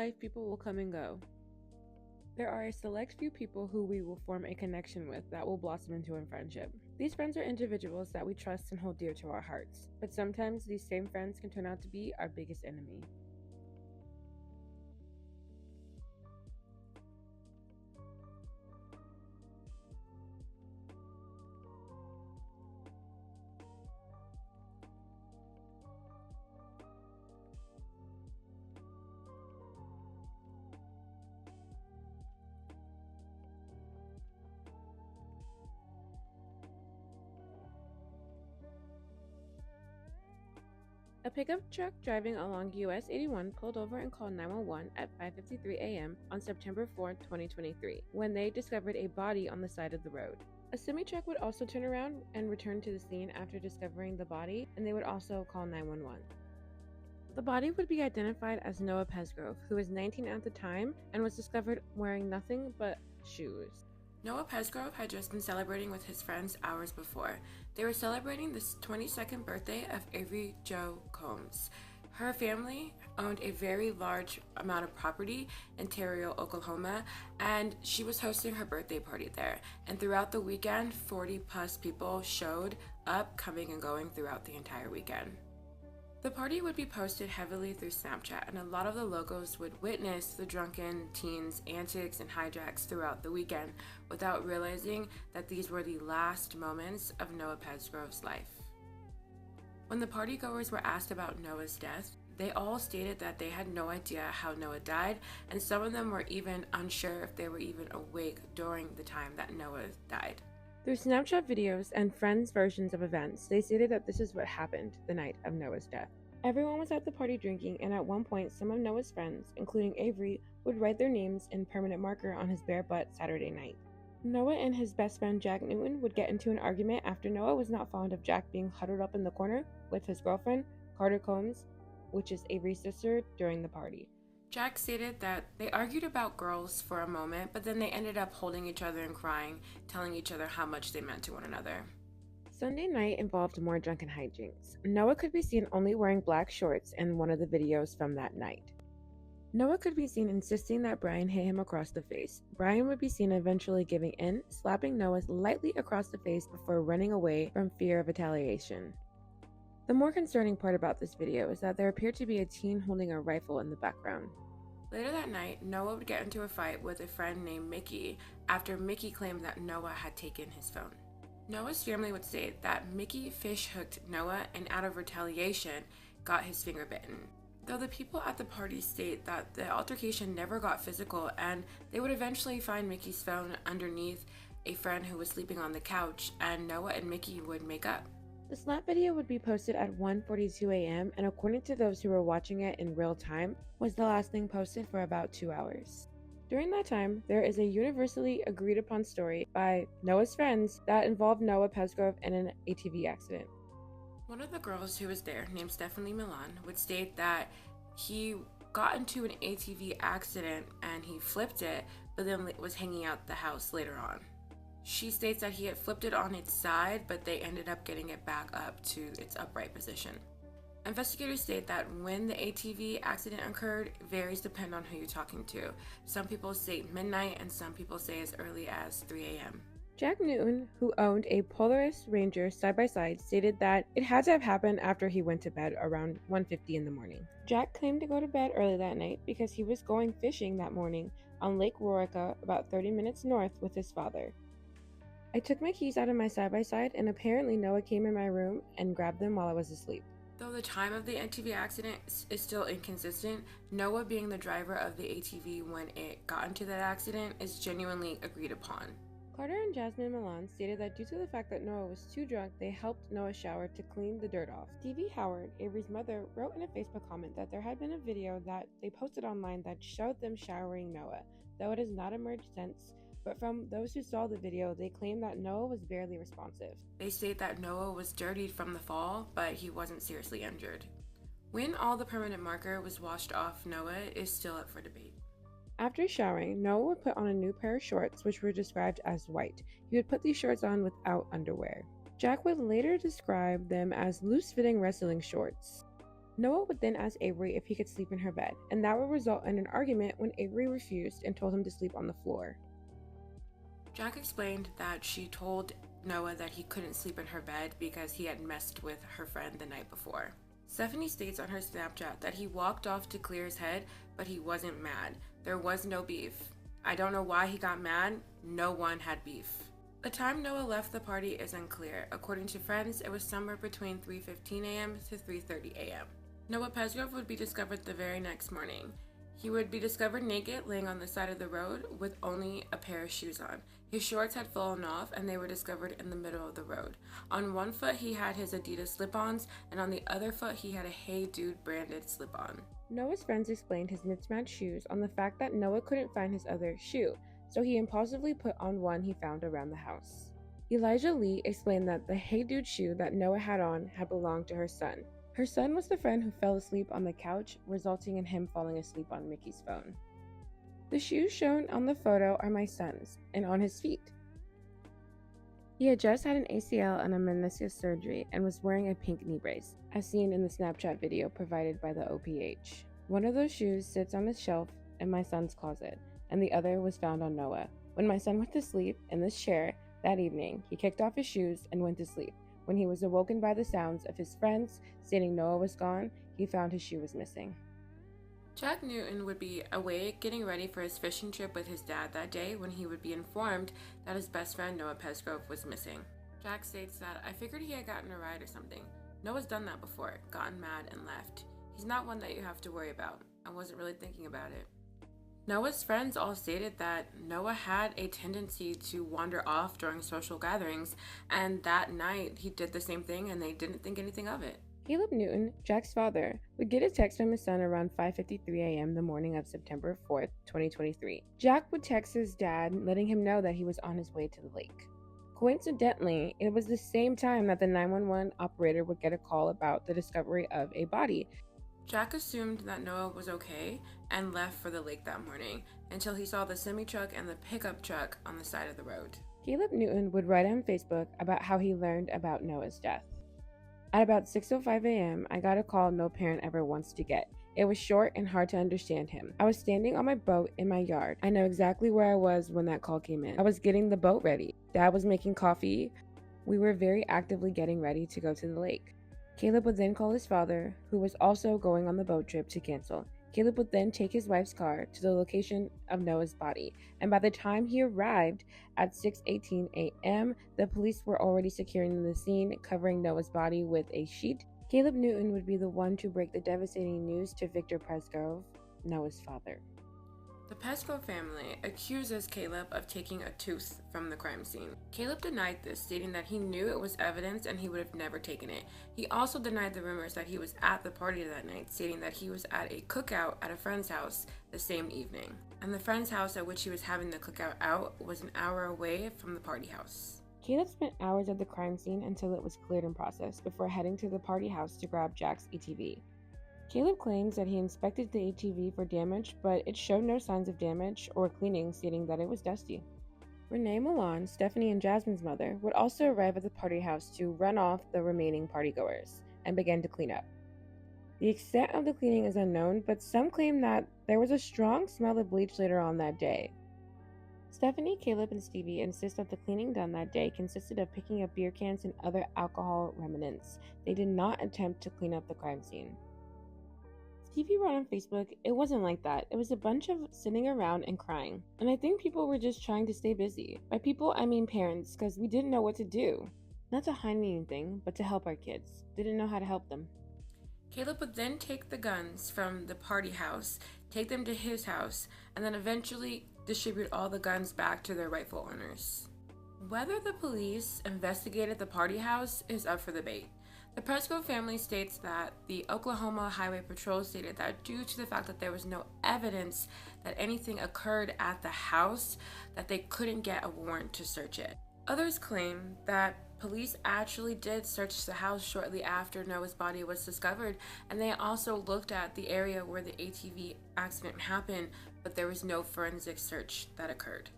life, people will come and go. There are a select few people who we will form a connection with that will blossom into a friendship. These friends are individuals that we trust and hold dear to our hearts, but sometimes these same friends can turn out to be our biggest enemy. A pickup truck driving along US 81 pulled over and called 911 at 5:53 a.m. on September 4, 2023, when they discovered a body on the side of the road. A semi-truck would also turn around and return to the scene after discovering the body, and they would also call 911. The body would be identified as Noah Presgrove, who was 19 at the time and was discovered wearing nothing but shoes. Noah Presgrove had just been celebrating with his friends hours before. They were celebrating the 22nd birthday of Avery Jo Combs. Her family owned a very large amount of property in Terrio, Oklahoma, and she was hosting her birthday party there. And throughout the weekend, 40 plus people showed up, coming and going throughout the entire weekend. The party would be posted heavily through Snapchat, and a lot of the locals would witness the drunken teens' antics and hijacks throughout the weekend without realizing that these were the last moments of Noah Presgrove's life. When the partygoers were asked about Noah's death, they all stated that they had no idea how Noah died, and some of them were even unsure if they were even awake during the time that Noah died. Through Snapchat videos and friends' versions of events, they stated that this is what happened the night of Noah's death. Everyone was at the party drinking, and at one point, some of Noah's friends, including Avery, would write their names in permanent marker on his bare butt Saturday night. Noah and his best friend Jack Newton would get into an argument after Noah was not fond of Jack being huddled up in the corner with his girlfriend, Carter Combs, which is Avery's sister, during the party. Jack stated that they argued about girls for a moment, but then they ended up holding each other and crying, telling each other how much they meant to one another. Sunday night involved more drunken hijinks. Noah could be seen only wearing black shorts in one of the videos from that night. Noah could be seen insisting that Brian hit him across the face. Brian would be seen eventually giving in, slapping Noah lightly across the face before running away from fear of retaliation. The more concerning part about this video is that there appeared to be a teen holding a rifle in the background. Later that night, Noah would get into a fight with a friend named Mickey after Mickey claimed that Noah had taken his phone. Noah's family would state that Mickey fish-hooked Noah and out of retaliation got his finger bitten. Though the people at the party state that the altercation never got physical and they would eventually find Mickey's phone underneath a friend who was sleeping on the couch, and Noah and Mickey would make up. The slap video would be posted at 1:42 a.m. and according to those who were watching it in real time, was the last thing posted for about 2 hours. During that time, there is a universally agreed upon story by Noah's friends that involved Noah Presgrove in an ATV accident. One of the girls who was there, named Stephanie Milan, would state that he got into an ATV accident and he flipped it, but then was hanging out the house later on. She states that he had flipped it on its side, but they ended up getting it back up to its upright position. Investigators state that when the ATV accident occurred varies depending on who you're talking to. Some people say midnight and some people say as early as 3 a.m. Jack Newton, who owned a Polaris Ranger side-by-side, stated that it had to have happened after he went to bed around 1:50 in the morning. Jack claimed to go to bed early that night because he was going fishing that morning on Lake Rorica, about 30 minutes north, with his father. I took my keys out of my side-by-side and apparently Noah came in my room and grabbed them while I was asleep. Though the time of the ATV accident is still inconsistent, Noah being the driver of the ATV when it got into that accident is genuinely agreed upon. Carter and Jasmine Milan stated that due to the fact that Noah was too drunk, they helped Noah shower to clean the dirt off. Stevie Howard, Avery's mother, wrote in a Facebook comment that there had been a video that they posted online that showed them showering Noah, though it has not emerged since. But from those who saw the video, they claim that Noah was barely responsive. They state that Noah was dirtied from the fall, but he wasn't seriously injured. When all the permanent marker was washed off Noah is still up for debate. After showering, Noah would put on a new pair of shorts, which were described as white. He would put these shorts on without underwear. Jack would later describe them as loose-fitting wrestling shorts. Noah would then ask Avery if he could sleep in her bed, and that would result in an argument when Avery refused and told him to sleep on the floor. Jack explained that she told Noah that he couldn't sleep in her bed because he had messed with her friend the night before. Stephanie states on her Snapchat that he walked off to clear his head, but he wasn't mad. There was no beef. I don't know why he got mad. No one had beef. The time Noah left the party is unclear. According to friends, it was somewhere between 3:15 a.m. to 3:30 a.m. Noah Presgrove would be discovered the very next morning. He would be discovered naked, laying on the side of the road with only a pair of shoes on. His shorts had fallen off and they were discovered in the middle of the road. On one foot he had his Adidas slip-ons, and on the other foot he had a Hey Dude branded slip-on. Noah's friends explained his mismatched shoes on the fact that Noah couldn't find his other shoe, so he impulsively put on one he found around the house. Elijah Lee explained that the Hey Dude shoe that Noah had on had belonged to her son. Her son was the friend who fell asleep on the couch, resulting in him falling asleep on Mickey's phone. The shoes shown on the photo are my son's, and on his feet. He had just had an ACL and a meniscus surgery and was wearing a pink knee brace, as seen in the Snapchat video provided by the OPH. One of those shoes sits on the shelf in my son's closet, and the other was found on Noah. When my son went to sleep in this chair that evening, he kicked off his shoes and went to sleep. When he was awoken by the sounds of his friends stating Noah was gone, he found his shoe was missing. Jack Newton would be awake getting ready for his fishing trip with his dad that day when he would be informed that his best friend Noah Presgrove was missing. Jack states that, I figured he had gotten a ride or something. Noah's done that before, gotten mad and left. He's not one that you have to worry about. I wasn't really thinking about it. Noah's friends all stated that Noah had a tendency to wander off during social gatherings, and that night he did the same thing and they didn't think anything of it. Caleb Newton, Jack's father, would get a text from his son around 5:53 a.m. the morning of September 4th, 2023. Jack would text his dad, letting him know that he was on his way to the lake. Coincidentally, it was the same time that the 911 operator would get a call about the discovery of a body. Jack assumed that Noah was okay and left for the lake that morning until he saw the semi-truck and the pickup truck on the side of the road. Caleb Newton would write on Facebook about how he learned about Noah's death. At about 6:05 a.m., I got a call no parent ever wants to get. It was short and hard to understand him. I was standing on my boat in my yard. I know exactly where I was when that call came in. I was getting the boat ready. Dad was making coffee. We were very actively getting ready to go to the lake. Caleb would then call his father, who was also going on the boat trip, to cancel. Caleb would then take his wife's car to the location of Noah's body, and by the time he arrived at 6:18 a.m., the police were already securing the scene, covering Noah's body with a sheet. Caleb Newton would be the one to break the devastating news to Victor Presgrove, Noah's father. The Presgrove family accuses Caleb of taking a tooth from the crime scene. Caleb denied this, stating that he knew it was evidence and he would have never taken it. He also denied the rumors that he was at the party that night, stating that he was at a cookout at a friend's house the same evening. And the friend's house at which he was having the cookout out was an hour away from the party house. Caleb spent hours at the crime scene until it was cleared and processed before heading to the party house to grab Jack's ATV. Caleb claims that he inspected the ATV for damage, but it showed no signs of damage or cleaning, stating that it was dusty. Renee Milan, Stephanie and Jasmine's mother, would also arrive at the party house to run off the remaining partygoers and begin to clean up. The extent of the cleaning is unknown, but some claim that there was a strong smell of bleach later on that day. Stephanie, Caleb, and Stevie insist that the cleaning done that day consisted of picking up beer cans and other alcohol remnants. They did not attempt to clean up the crime scene. Stevie wrote on Facebook, "It wasn't like that. It was a bunch of sitting around and crying. And I think people were just trying to stay busy. By people, I mean parents, because we didn't know what to do. Not to hide anything, but to help our kids. Didn't know how to help them." Caleb would then take the guns from the party house, take them to his house, and then eventually distribute all the guns back to their rightful owners. Whether the police investigated the party house is up for debate. The Presgrove family states that the Oklahoma Highway Patrol stated that due to the fact that there was no evidence that anything occurred at the house, that they couldn't get a warrant to search it. Others claim that police actually did search the house shortly after Noah's body was discovered, and they also looked at the area where the ATV accident happened, but there was no forensic search that occurred.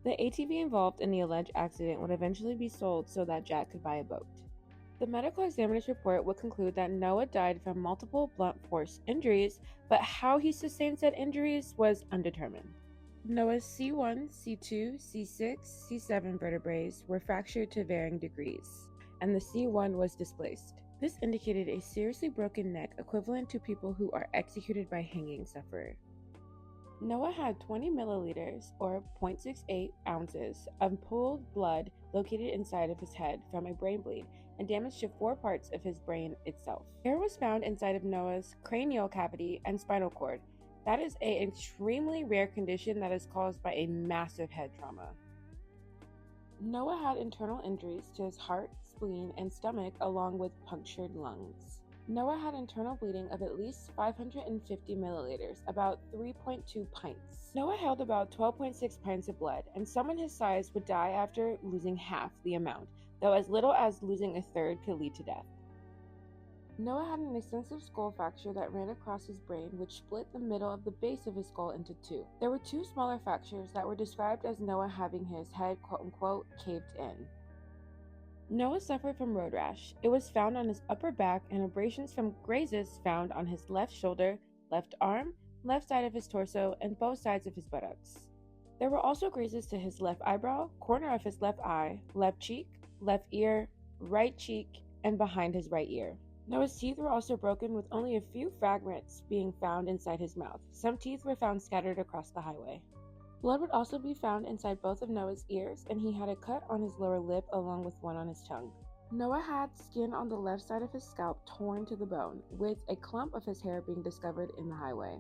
The ATV involved in the alleged accident would eventually be sold so that Jack could buy a boat. The medical examiner's report would conclude that Noah died from multiple blunt force injuries, but how he sustained said injuries was undetermined. Noah's C1, C2, C6, C7 vertebrae were fractured to varying degrees, and the C1 was displaced. This indicated a seriously broken neck equivalent to people who are executed by hanging sufferer. Noah had 20 milliliters, or 0.68 ounces, of pooled blood located inside of his head from a brain bleed and damage to 4 parts of his brain itself. Hair was found inside of Noah's cranial cavity and spinal cord. That is an extremely rare condition that is caused by a massive head trauma. Noah had internal injuries to his heart, spleen, and stomach, along with punctured lungs. Noah had internal bleeding of at least 550 milliliters, about 3.2 pints. Noah held about 12.6 pints of blood, and someone his size would die after losing half the amount, though as little as losing a third could lead to death. Noah had an extensive skull fracture that ran across his brain, which split the middle of the base of his skull into 2. There were 2 smaller fractures that were described as Noah having his head quote-unquote caved in. Noah suffered from road rash. It was found on his upper back, and abrasions from grazes found on his left shoulder, left arm, left side of his torso, and both sides of his buttocks. There were also grazes to his left eyebrow, corner of his left eye, left cheek, left ear, right cheek, and behind his right ear. Noah's teeth were also broken, with only a few fragments being found inside his mouth. Some teeth were found scattered across the highway. Blood would also be found inside both of Noah's ears, and he had a cut on his lower lip along with one on his tongue. Noah had skin on the left side of his scalp torn to the bone, with a clump of his hair being discovered in the highway.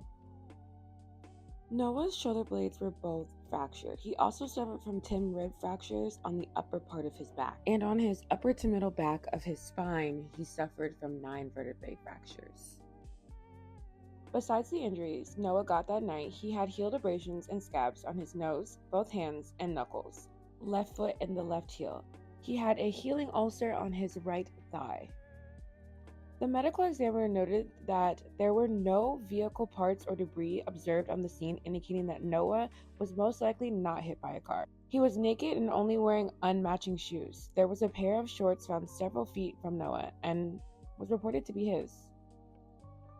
Noah's shoulder blades were both fractured. He also suffered from 10 rib fractures on the upper part of his back, and on his upper to middle back of his spine, he suffered from 9 vertebrae fractures. Besides the injuries Noah got that night, he had healed abrasions and scabs on his nose, both hands, and knuckles, left foot, and the left heel. He had a healing ulcer on his right thigh. The medical examiner noted that there were no vehicle parts or debris observed on the scene, indicating that Noah was most likely not hit by a car. He was naked and only wearing unmatching shoes. There was a pair of shorts found several feet from Noah and was reported to be his.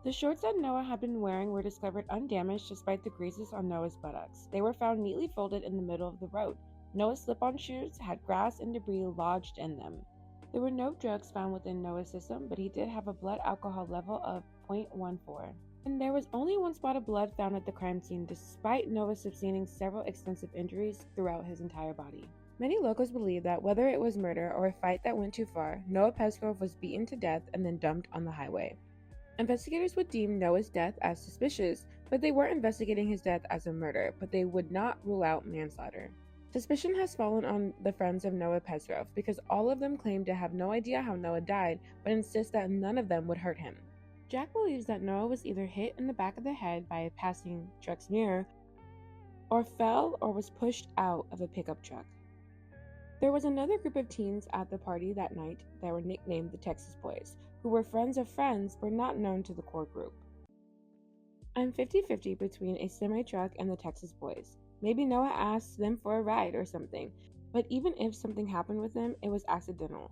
The shorts that Noah had been wearing were discovered undamaged despite the grazes on Noah's buttocks. They were found neatly folded in the middle of the road. Noah's slip-on shoes had grass and debris lodged in them. There were no drugs found within Noah's system, but he did have a blood alcohol level of 0.14. And there was only 1 spot of blood found at the crime scene, despite Noah sustaining several extensive injuries throughout his entire body. Many locals believe that whether it was murder or a fight that went too far, Noah Presgrove was beaten to death and then dumped on the highway. Investigators would deem Noah's death as suspicious, but they weren't investigating his death as a murder, but they would not rule out manslaughter. Suspicion has fallen on the friends of Noah Presgrove because all of them claim to have no idea how Noah died, but insist that none of them would hurt him. Jack believes that Noah was either hit in the back of the head by a passing truck's mirror, or fell or was pushed out of a pickup truck. There was another group of teens at the party that night that were nicknamed the Texas Boys, who were friends of friends but not known to the core group. I'm 50-50 between a semi-truck and the Texas Boys. Maybe Noah asked them for a ride or something, but even if something happened with them, it was accidental.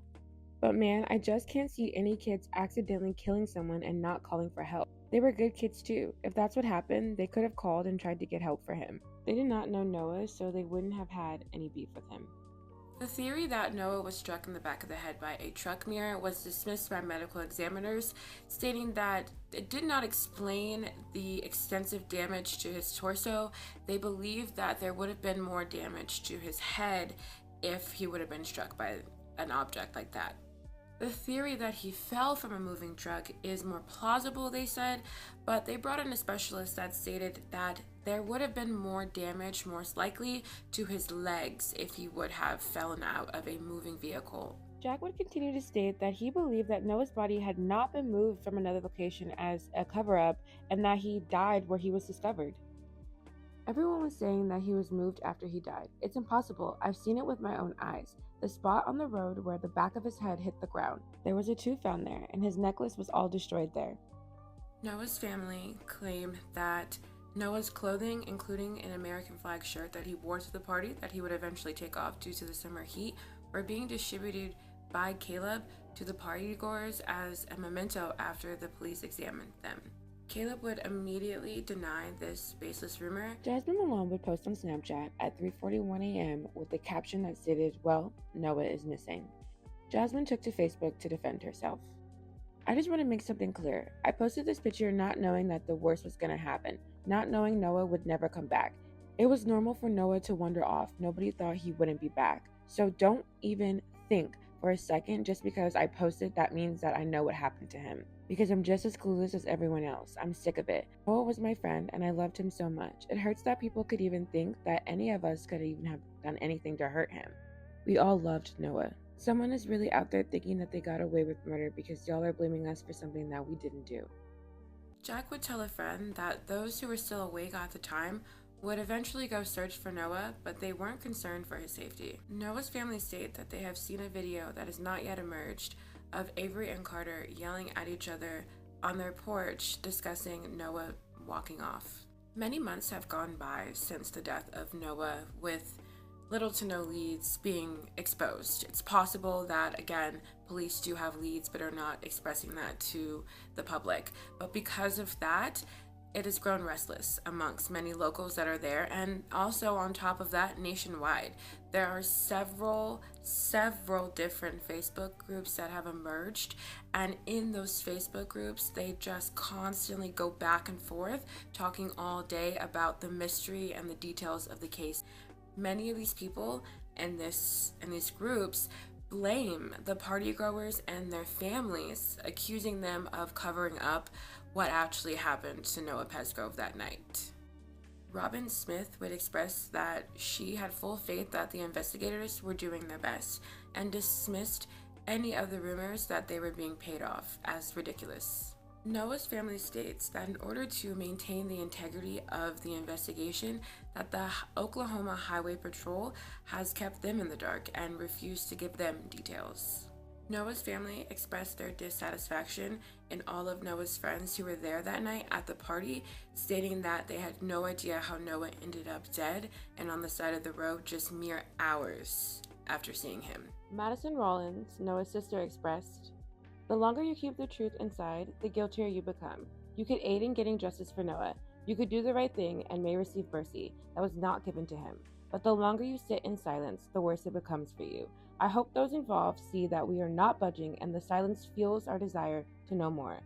But man, I just can't see any kids accidentally killing someone and not calling for help. They were good kids too. If that's what happened, they could have called and tried to get help for him. They did not know Noah, so they wouldn't have had any beef with him. The theory that Noah was struck in the back of the head by a truck mirror was dismissed by medical examiners, stating that it did not explain the extensive damage to his torso. They believed that there would have been more damage to his head if he would have been struck by an object like that. The theory that he fell from a moving truck is more plausible, they said, but they brought in a specialist that stated that there would have been more damage, most likely, to his legs if he would have fallen out of a moving vehicle. Jack would continue to state that he believed that Noah's body had not been moved from another location as a cover-up and that he died where he was discovered. Everyone was saying that he was moved after he died. It's impossible. I've seen it with my own eyes. The spot on the road where the back of his head hit the ground. There was a tooth found there, and his necklace was all destroyed there. Noah's family claimed that Noah's clothing, including an American flag shirt that he wore to the party that he would eventually take off due to the summer heat, were being distributed by Caleb to the partygoers as a memento after the police examined them. Caleb would immediately deny this baseless rumor. Jasmine Malone would post on Snapchat at 3:41 a.m. with a caption that stated, "Well, Noah is missing." Jasmine took to Facebook to defend herself. "I just want to make something clear. I posted this picture not knowing that the worst was going to happen, not knowing Noah would never come back. It was normal for Noah to wander off. Nobody thought he wouldn't be back. So don't even think for a second just because I posted that means that I know what happened to him. Because I'm just as clueless as everyone else. I'm sick of it. Noah was my friend and I loved him so much. It hurts that people could even think that any of us could even have done anything to hurt him. We all loved Noah. Someone is really out there thinking that they got away with murder because y'all are blaming us for something that we didn't do." Jack would tell a friend that those who were still awake at the time would eventually go search for Noah, but they weren't concerned for his safety. Noah's family state that they have seen a video that has not yet emerged of Avery and Carter yelling at each other on their porch discussing Noah walking off. Many months have gone by since the death of Noah, with little to no leads being exposed. It's possible that, again, police do have leads but are not expressing that to the public. But because of that, it has grown restless amongst many locals that are there, and also on top of that, nationwide. There are several different Facebook groups that have emerged, and in those Facebook groups, they just constantly go back and forth, talking all day about the mystery and the details of the case. Many of these people in these groups blame the partygoers and their families, accusing them of covering up what actually happened to Noah Presgrove that night. Robin Smith would express that she had full faith that the investigators were doing their best and dismissed any of the rumors that they were being paid off as ridiculous. Noah's family states that in order to maintain the integrity of the investigation, that the Oklahoma Highway Patrol has kept them in the dark and refused to give them details. Noah's family expressed their dissatisfaction in all of Noah's friends who were there that night at the party, stating that they had no idea how Noah ended up dead and on the side of the road just mere hours after seeing him. Madison Rollins, Noah's sister, expressed, "The longer you keep the truth inside, the guiltier you become. You could aid in getting justice for Noah. You could do the right thing and may receive mercy that was not given to him. But the longer you sit in silence, the worse it becomes for you. I hope those involved see that we are not budging and the silence fuels our desire to know more.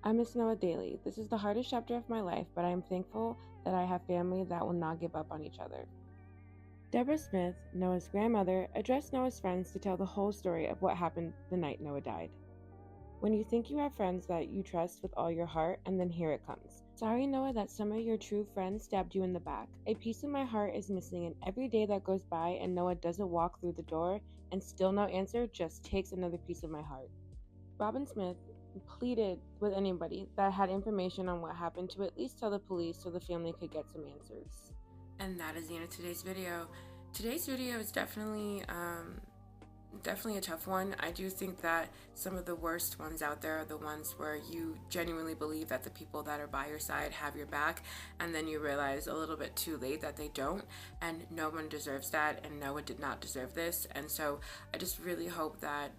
I miss Noah daily. This is the hardest chapter of my life, but I am thankful that I have family that will not give up on each other." Deborah Smith, Noah's grandmother, addressed Noah's friends to tell the whole story of what happened the night Noah died. "When you think you have friends that you trust with all your heart, and then here it comes. Sorry, Noah, that some of your true friends stabbed you in the back. A piece of my heart is missing, and every day that goes by and Noah doesn't walk through the door and still no answer just takes another piece of my heart." Robin Smith pleaded with anybody that had information on what happened to at least tell the police so the family could get some answers. And that is the end of today's video. Today's video is definitely a tough one. I do think that some of the worst ones out there are the ones where you genuinely believe that the people that are by your side have your back, and then you realize a little bit too late that they don't, and no one deserves that, and Noah did not deserve this. And so I just really hope that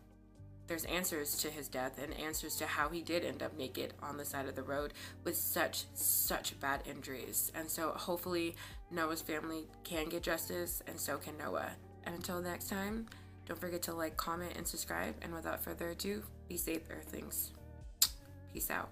there's answers to his death and answers to how he did end up naked on the side of the road with such bad injuries. And so hopefully Noah's family can get justice, and so can Noah. And until next time, don't forget to like, comment, and subscribe. And without further ado, be safe, Earthlings. Peace out.